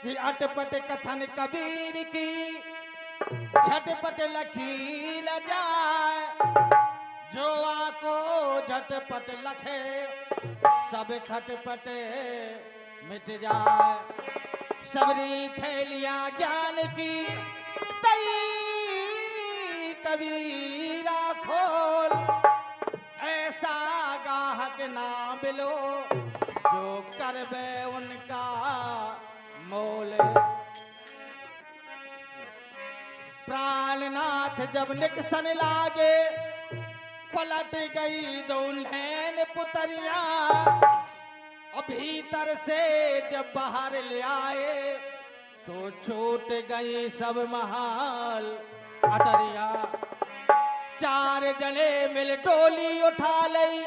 कि अटपट कथन कबीर की झटपट लखील जाए। जो आको झटपट लखे सब खटपट मिट जाए। सबरी थैलियां ज्ञान की तई कबीरा खोल। ऐसा गाहक ना मिलो जो करबे उनका मोल। प्राणनाथ जब निकसन लागे पलट गई दुल्हन पुतरिया। भीतर से जब बाहर ले आए तो छूट गई सब महाल अटरिया। चार जने मिल डोली उठा लई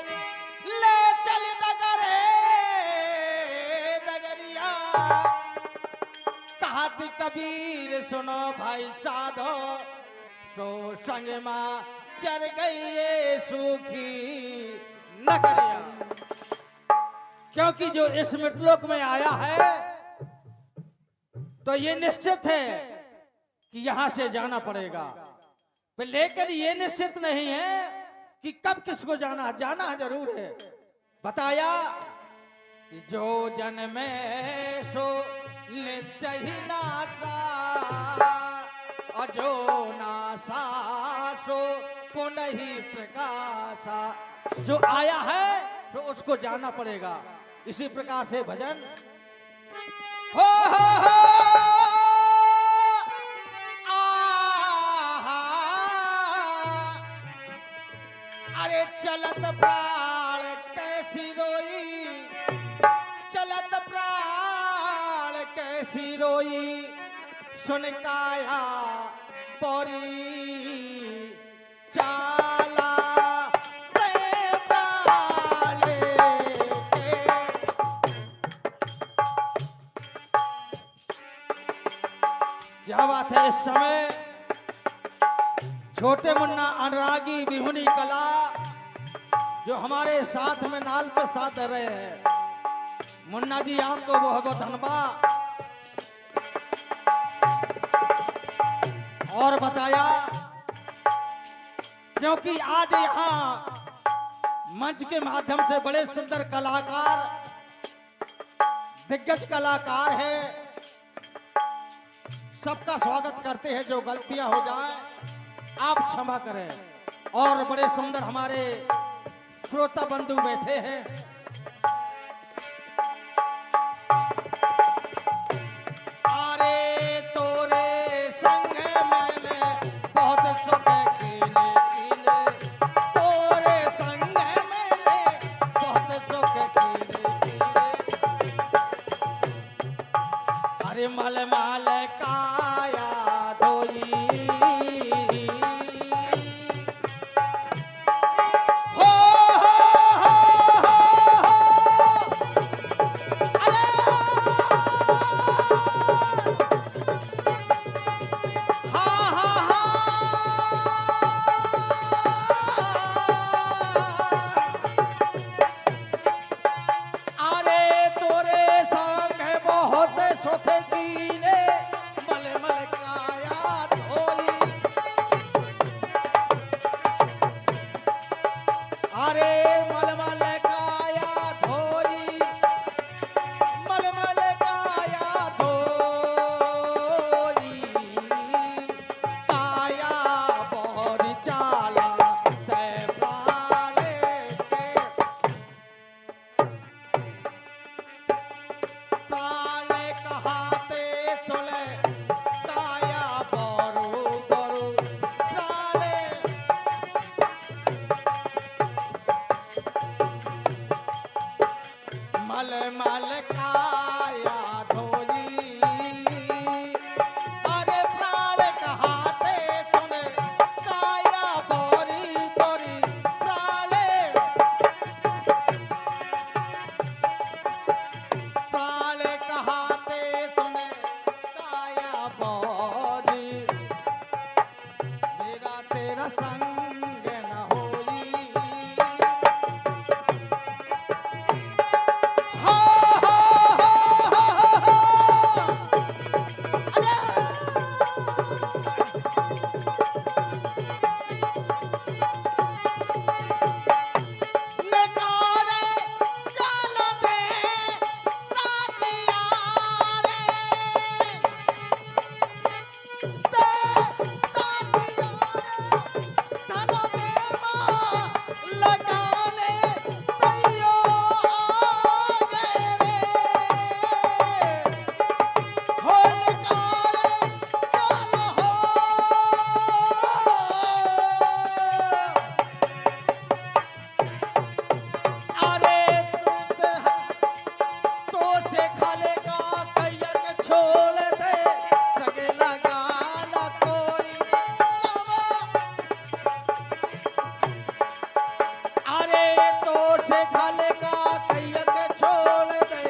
ले चल डगरे डगरिया। कहत कबीर सुनो भाई साधो सो संग मां चर गई ये सूखी नगरिया। क्योंकि जो इस मृतलोक में आया है तो ये निश्चित है कि यहां से जाना पड़ेगा, लेकिन ये निश्चित नहीं है कि कब किसको जाना जरूर है। बताया कि जो जन्मे सो निश्चय नासा और जो नासा सो पुनः ही प्रकाशा। जो आया है तो उसको जाना पड़ेगा। इसी प्रकार से भजन हो अरे चलत प्राण कैसी रोई, चलत प्राण कैसी रोई। सुन काया पौरी चाला क्या बात है। इस समय छोटे मुन्ना अनुरागी बिहुनी कला जो हमारे साथ में नाल पे साथ दे रहे हैं। मुन्ना जी आपको बहुत बहुत धन्यवाद। और बताया क्योंकि आज यहाँ मंच के माध्यम से बड़े सुंदर कलाकार दिग्गज कलाकार हैं। सबका स्वागत करते हैं। जो गलतियां हो जाए आप क्षमा करें। और बड़े सुंदर हमारे श्रोता बंधु बैठे हैं। अरे तोरे संग मैंने बहुत सुख कीने कीने। तोरे संग मैंने बहुत सुख कीने कीने। अरे मल माल काया धोई से खाले का कैया के छोड़ दे सगे लगा ना कोई अरे तो से खाले का कैया के छोड़ दे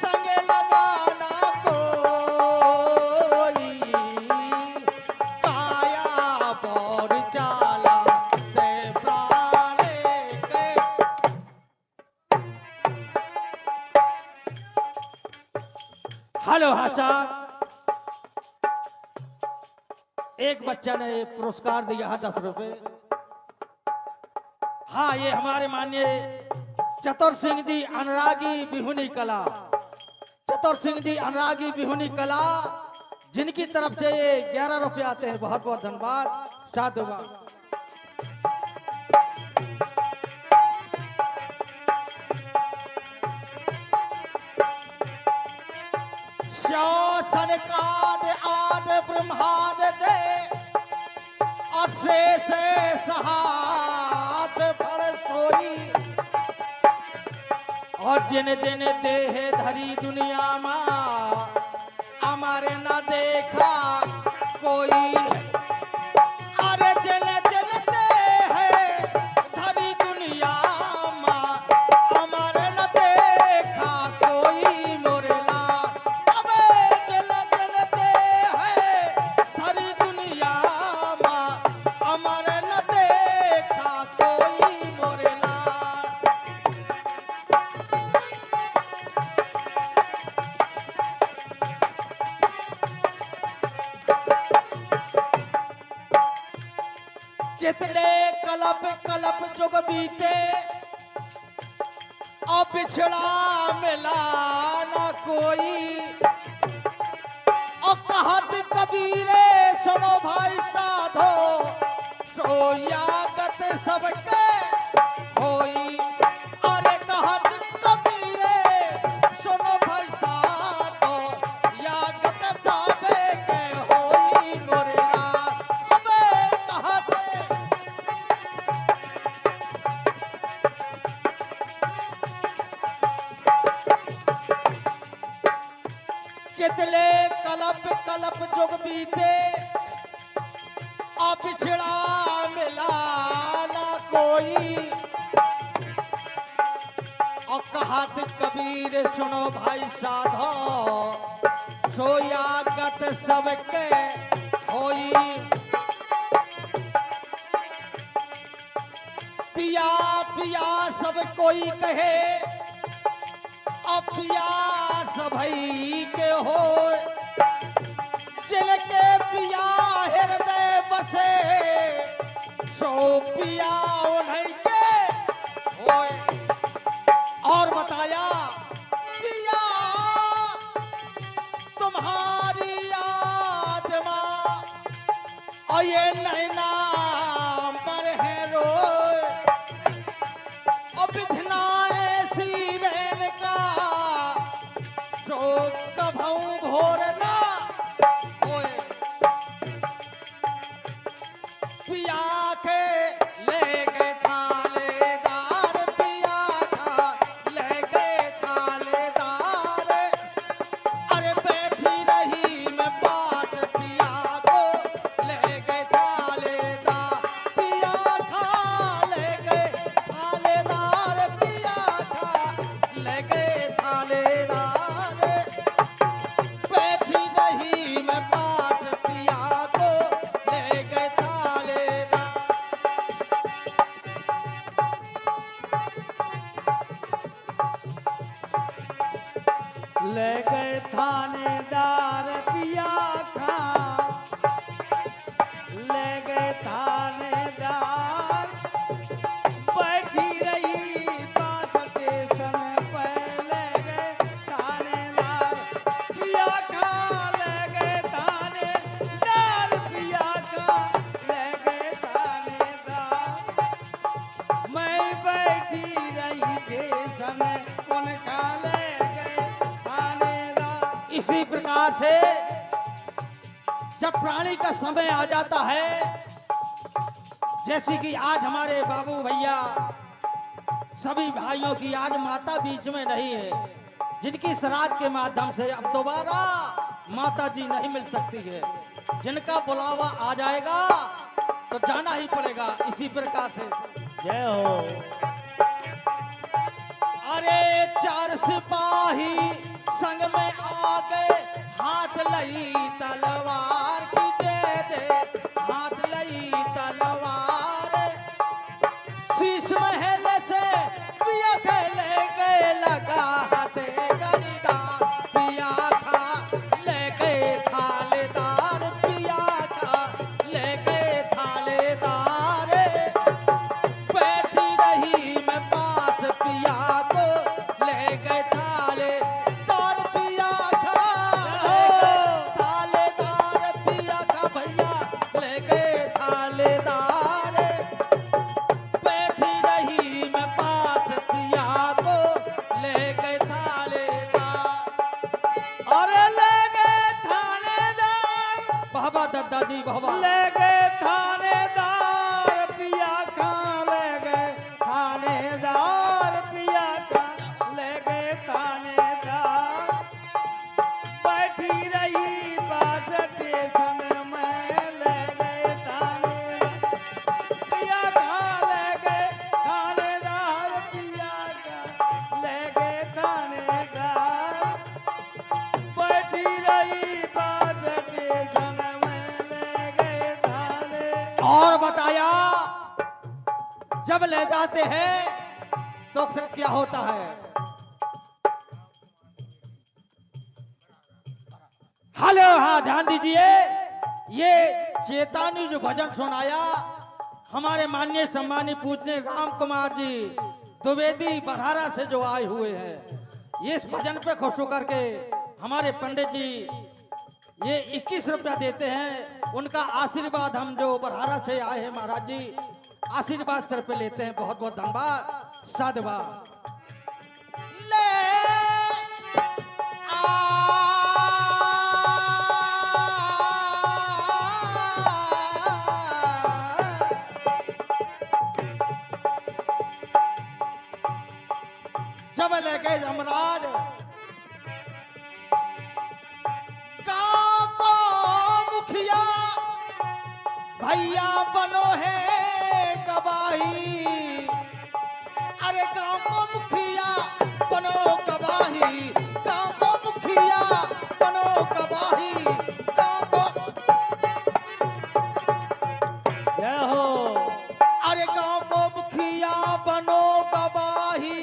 संगे लगा ना कोई काया बोर चाला ते प्राणे के हेलो हाँ साहब एक बच्चा ने पुरस्कार दिया है 10 रुपए हाँ ये हमारे माननीय चतुर सिंह जी अनुरागी बिहुनी कला चतुर सिंह जी अनुरागी बिहुनी कला जिनकी तरफ से ये 11 रुपए आते हैं बहुत बहुत धन्यवाद साधुवाद शासन काद आद ब्रह्माद दे और शेष सहात फल सोई और जिन जिन देह धरी दुनिया में हमारे न देखा कोई अरे जिन जिन देह धरी दुनिया में हमारे न देखा कोई मोरेला अबे जिन जिन देह धरी दुनिया में हमारे न देखा कोई मोरेला कितने कलप कलप जुग बीते और बिछड़ा मिला ना कोई और कहत कबीरे सुनो भाई साधो सोयागत सबके होई अरे कहत कबीरे सुनो भाई साधो यागत सबके होई मोरेला अबे कहत कितने कलप कलप जुग बीते और पिछड़ा मिला ना कोई और कहत कबीर सुनो भाई साधो सोयागत सबके होई पिया पिया सब कोई कहे और पिया सभई के हो जिनके पिया हृदय बसे सो पिया उन्हीं के होए और बताया पिया तुम्हारी याद मां और ये नैना पर है रोए और बिधना ऐसी रैन का सो कभऊ घोर ना होए पिया के ले गए थालेदार पिया का ले गए थालेदार अरे बैठी रही मैं बात पिया को ले गए थालेदार पिया खा ले गए थालेदार पिया खा ले गए थालेदार बैठी रही मैं बात पिया को ले गए थालेदार ले गए थानेदार पिया खा ले गए थानेदार बैठी रही बात स्टेशन पे ले गए थानेदार पिया खा ले गए थानेदार पिया खा ले गए थानेदार मैं बैठी रही स्टेशन उनका ले गए थानेदार इसी प्रकार से जब प्राणी का समय आ जाता है जैसे कि आज हमारे बाबू भैया सभी भाइयों की आज माता बीच में नहीं है जिनकी श्राद्ध के माध्यम से अब दोबारा माता जी नहीं मिल सकती है, जिनका बुलावा आ जाएगा तो जाना ही पड़ेगा। इसी प्रकार से जय हो। अरे 4 सिपाही संग में आ गए, हाथ लई तलवार की जय जय, हाथ लई तलवार। शीश महल से पिया खेले गए, लगा हाथे गणिदार, पिया खा ले गए थालेदार, पिया खा ले गए थालेदार। बैठी रही मैं पास पिया को ले गए थालेदार, पिया खा ले गए थालेदार, पिया खा भैया ले गए थालेदार। बैठी रही मैं पास पिया को ले गए थालेदार। अरे ले गए थानेदार, बाबा दादाजी बाबा ले गए थानेदार, पिया खां ले गए थानेदार, पिया खां ले गए थानेदार। बैठी रही बस स्टेशन में, ले गए थानेदार, पिया खां ले गए थानेदार, पिया खां ले गए थानेदार। बैठी रही बस स्टेशन में, ले गए थानेदार। और बताया जब ले जाते हैं तो फिर क्या होता है। हेलो, हाँ ध्यान दीजिए, ये चेतावनी जो भजन सुनाया हमारे माननीय सम्मानित पूजनीय राम कुमार जी द्विवेदी बरहारा से जो आए हुए हैं, ये इस भजन पे खुश होकर के हमारे पंडित जी ये 21 रुपया देते हैं। उनका आशीर्वाद हम जो बरहारा से आए हैं महाराज जी, आशीर्वाद सर पे लेते हैं। बहुत बहुत धन्यवाद, साधुवाद। ले जब ले गए यमराज, गाँव को मुखिया भैया बनो है गवाही। अरे गाँव को मुखिया बनो गवाही, गाँव को मुखिया बनो गवाही, गाँव को। जय हो। अरे गाँव को मुखिया बनो गवाही,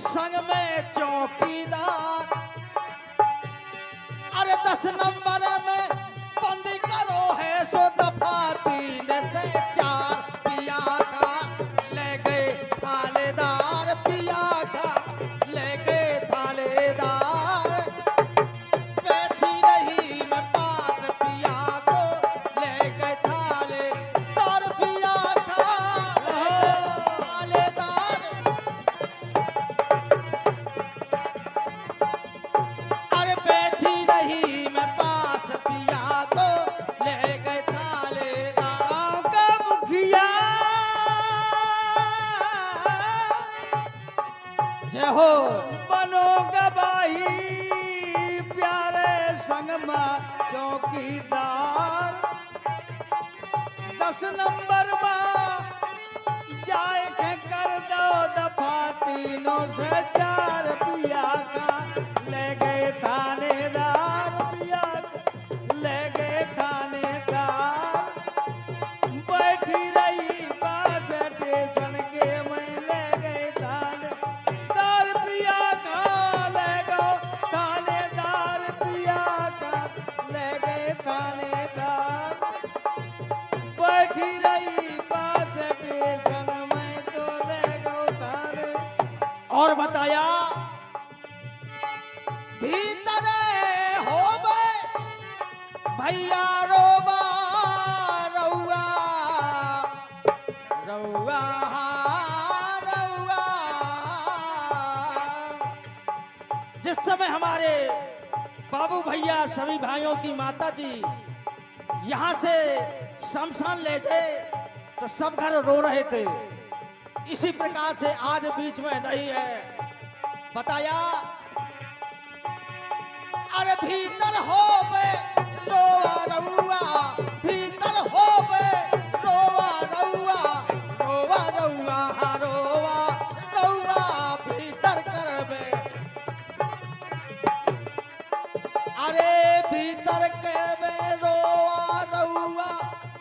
संग में चौकीदार। अरे 10 नंबर में बंदी करो है, सो दफा 3 से 4, पिया का ले गए थालेदार, पिया का ले गए थालेदार। बैठी रही मैं पास पिया को ले गए थालेदार, पिया का ले गए थालेदार। अरे बैठी रही मैं पास पिया को ले गए थालेदार। गाँव का मुखिया, जय हो। बनो गवाही, प्यारे संगमा चौकीदार। 10 नंबर में जाए के कर दो दफा 3 से 4, पिया का ले गए थानेदार, पिया का ले गए थानेदार। बैठी रही बस स्टेशन के में, ले गए थानेदार, पिया का ले गए थानेदार, पिया का ले गए थानेदार। बैठी रही बस स्टेशन में, तो ले गए थानेदार। और बताया भीतर हो भैया रोबा रउआ रउआ रउआ। जिस समय हमारे बाबू भैया सभी भाइयों की माता जी यहाँ से शमशान ले गए तो सब घर रो रहे थे। इसी प्रकार से आज बीच में नहीं है। बताया अरे भीतर होवे रोवा रउआ, भीतर होवे रोवा रउआ, रोवा रउआ रोवा रउआ भीतर करबे। अरे भीतर करबे रोवा रउआ,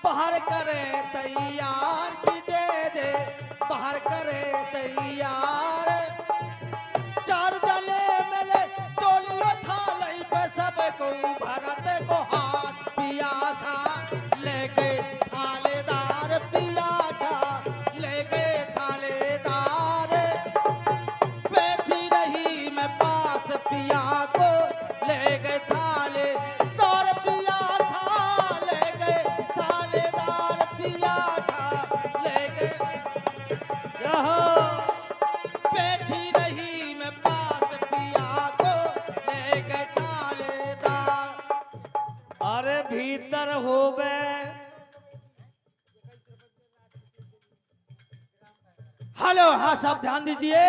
बाहर करे तैयार कीजे, बाहर करे तैयार। चार जने मिले टोली उठा लई पे सबको भरत को हाथ पिया था, ले गए थालेदार पिया था, ले गए थालेदार। बैठी रही मैं पास पिया को, ले गए थालेदार पिया था, ले गए थालेदार पिया था, ले गए। बैठी रही मैं पास पिया को, ले गए थालेदार। अरे भीतर होवे हेलो, हाँ साहब ध्यान दीजिए।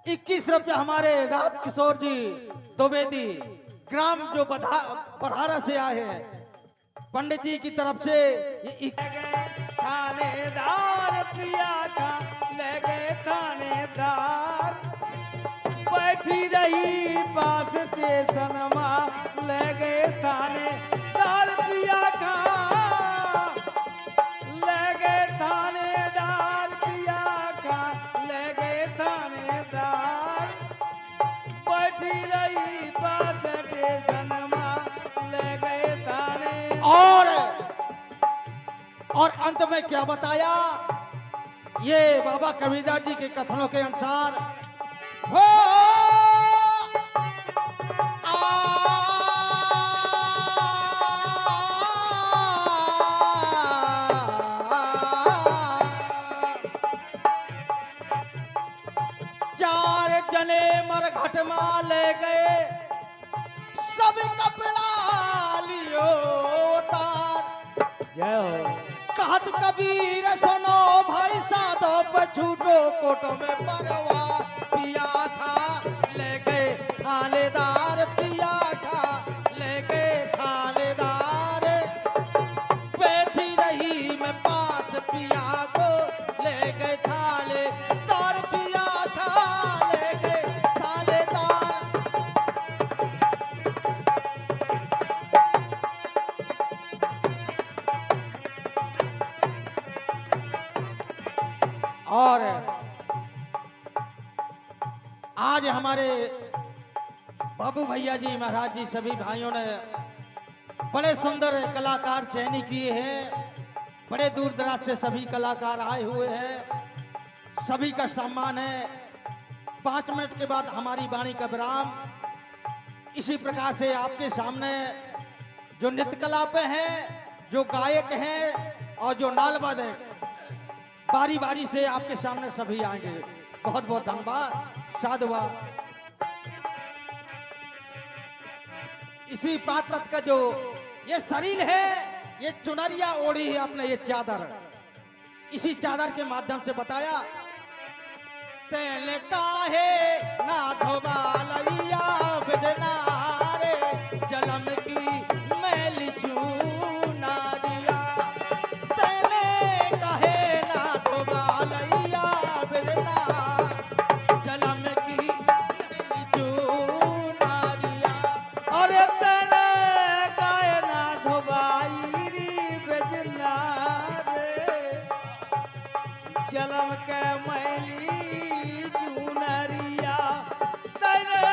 21 रुपये हमारे राज किशोर जी द्विवेदी ग्राम जो बरहारा से आए हैं, पंडित जी की तरफ से ये थानेदार पिया का, ले गए थानेदार। बैठी रही पास स्टेशन में, ले गए थानेदार पिया का, ले गए थानेदार पिया का, ले गए थानेदार। बैठी रही पास स्टेशन में, ले गए थाने। और अंत में क्या बताया, ये बाबा कबीरदास जी के कथनों के अनुसार हो चार जने मरघट मा ले गए, सब कपड़ा लियो तार। जय हो। कहत कबीर सुनो भाई साधो पे छूटो कोटो में परवा पिया था, ले गए थालेदार पिया था, ले गए थालेदार। बैठी रही मैं पास पिया को, ले गए थालेदार पिया था, ले गए थालेदार। और आज हमारे बाबू भैया जी, महाराज जी, सभी भाइयों ने बड़े सुंदर कलाकार चयनित किए हैं। बड़े दूर दराज से सभी कलाकार आए हुए हैं, सभी का सम्मान है। 5 मिनट के बाद हमारी वाणी का विराम। इसी प्रकार से आपके सामने जो नृत्य कला पे हैं, जो गायक हैं और जो नालवादक हैं, बारी बारी से आपके सामने सभी आएंगे। बहुत बहुत धन्यवाद, साधुवाद। इसी पात्र का जो ये शरीर है, ये चुनरिया ओढ़ी है आपने, ये चादर, इसी चादर के माध्यम से बताया। तेल काहे ना धोबालैया बिजना रे, जलम की मैली चूनारिया। तेल काहे ना धोबालैया बिजना, जलम की मैली चूनारिया। अरे तेरे गाय ना धोबाई री बेजना रे, जलम के मैली चुनरिया। तेरे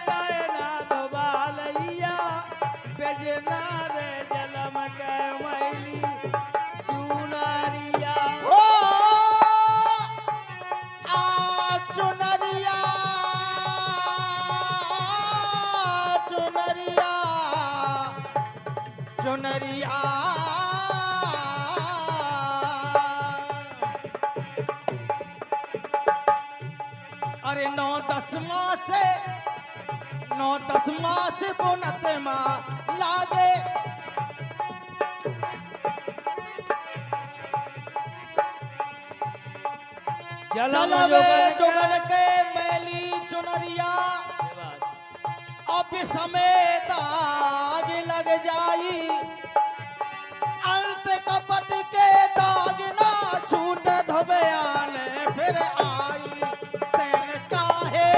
गाय ना धोबालैया बेजना रे, जलम के मैली चुनरिया। ओ आ चुनरिया, चुनरिया, चुनरिया। अरे 9-10 माह से बुनत माँ लागे। जलम चलवे जोगन जोगन के मैली चुनरिया। अब समय दाग लग जाई अंत कपट के दाग ना छूट धोबयान फिर आई तेन काहे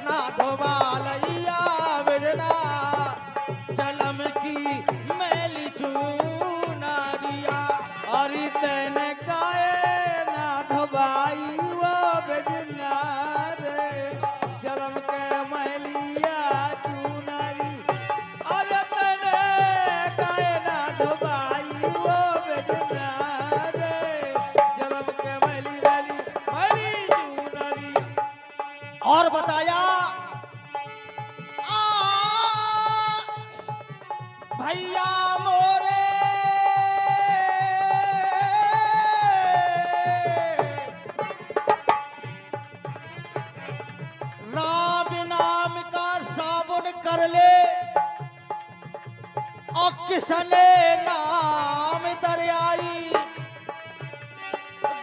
ना धोबालैया बिजना जलम की मैली चूनारिया अरे तैन काए ना धोबाई वो बेजना रे जलम के मैलिया चुनारी अरे तैन काए ना धोबाई वो बेजना रे जलम के मैली मैली मैली चुनारी। और बताया आ भैया मोरे राम नाम का साबुन कर ले और किसने नाम दरियाई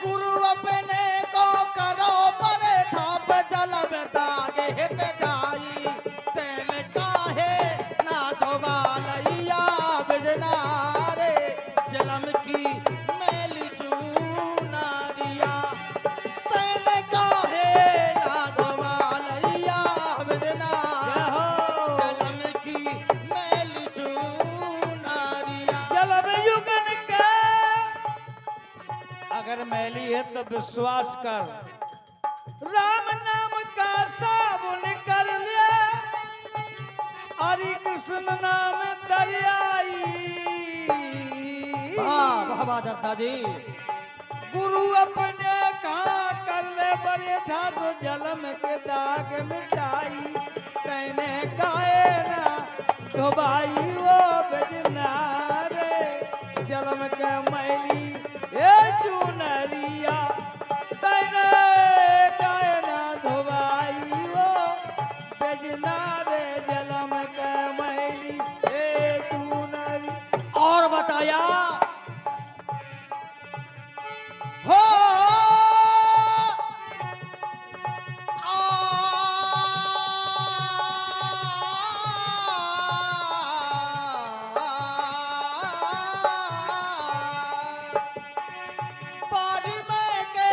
गुरु अपने को करो पर ठाप जलब दाग हिट जाई तेल काहे ना धोबालैया बिजना रे जलम की मैली चूनारिया तेल काहे ना धोबालैया बिजना जलम की मैली चूनारिया। जलम युगन के अगर मैली है तो विश्वास कर राम नाम का साबुन कर ले हरि कृष्ण नाम दरियाई वाह वाह वाह दत्ता जी गुरु अपने कहाँ कर ले बड़े ठाकुर जलम के दाग मिटाई कहने काए ना धोबाई वो बजना रे जलम के मैली ए चुनरिया कहने काए ना धोबाई वो बजना रे जलम के मैली ए चुनरी। और बताया हो पारी में के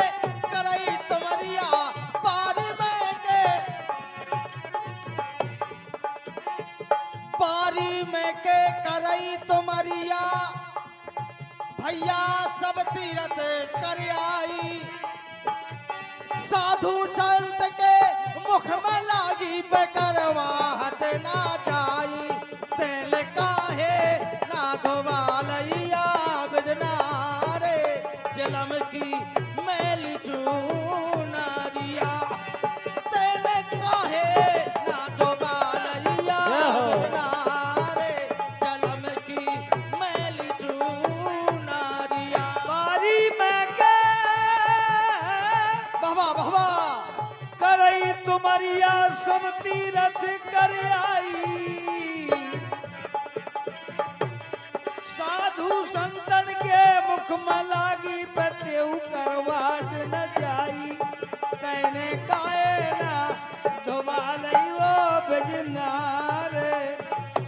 करई तुमरिया पारी में के पारी में के करई तुमरिया भैया सब तीरथ कर आई साधु संत के मुख में लागी बेकरवा हट ना जाई तेल काहे ना धोबालैया बिजना रे जलम की मैली चूनारिया तेल काहे ना धोबालैया बिजना रे जलम की मैली चूनारिया। बारी में के बाबा बाबा करई तुमरिया सब तीरथ कर आई साधु संतन के मुख में लागी पतेऊ करवाट न जाई कहने काए ना धोबालई वो बजना रे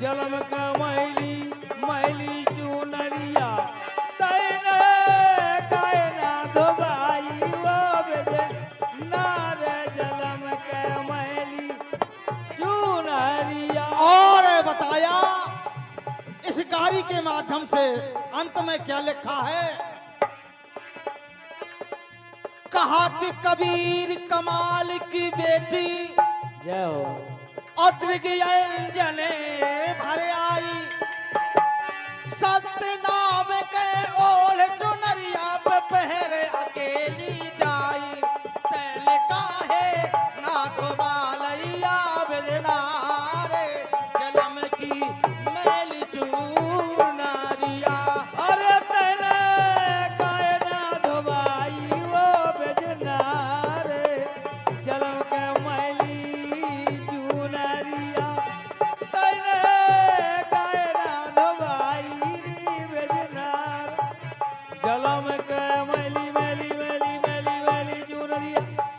जलम का मैली मैली चुनरिया तैने काए ना धोबाई वो बजना रे जलम के मैली चुनरिया। और बताया इस गाड़ी के माध्यम से अंत में क्या लिखा है कहा कि कबीर कमाल की बेटी जय हो अद्रिज्ञ अंजन